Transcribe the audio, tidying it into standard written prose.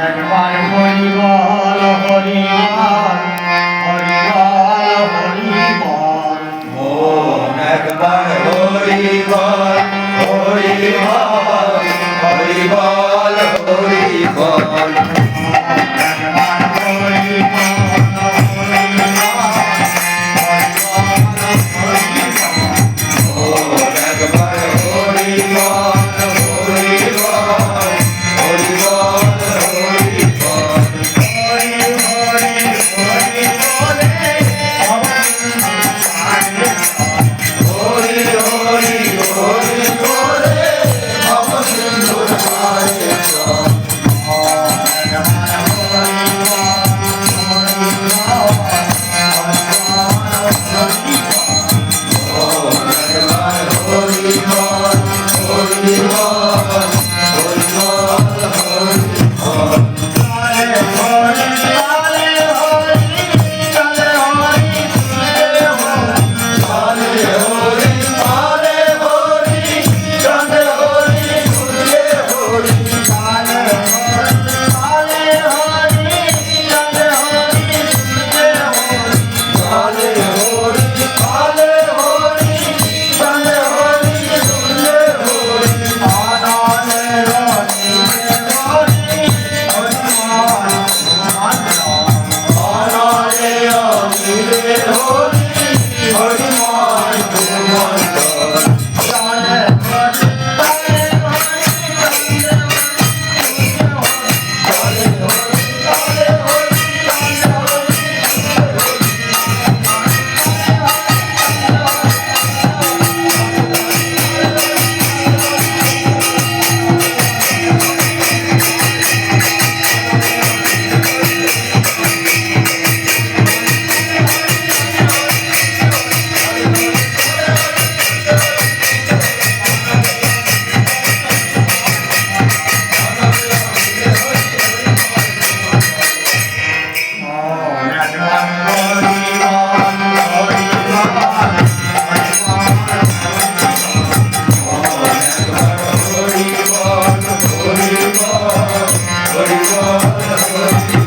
একবার হরি বল হরি বল হরি বল হরি বল মন একবার হরি বল হরি বল হরি বল হরি বল একবার হরি বল হরি বল হরি বল মন একবার হরি বল হরি বল হরি বল হরি বল হরি হরি হরি বলে হরি হরি হরি বলে ভব সিন্ধুর পারে চল একবার হরি বল হরি বল হরি বল হরি বল পালে হরি পালে হরি চন্দ্র হরি সূর্যে হরি পালে হরি পালে হরি চন্দ্র হরি সূর্যে হরি অনারে অনিরে হরি হরি মন মন্ডল হরি বল হরি বল হরি বল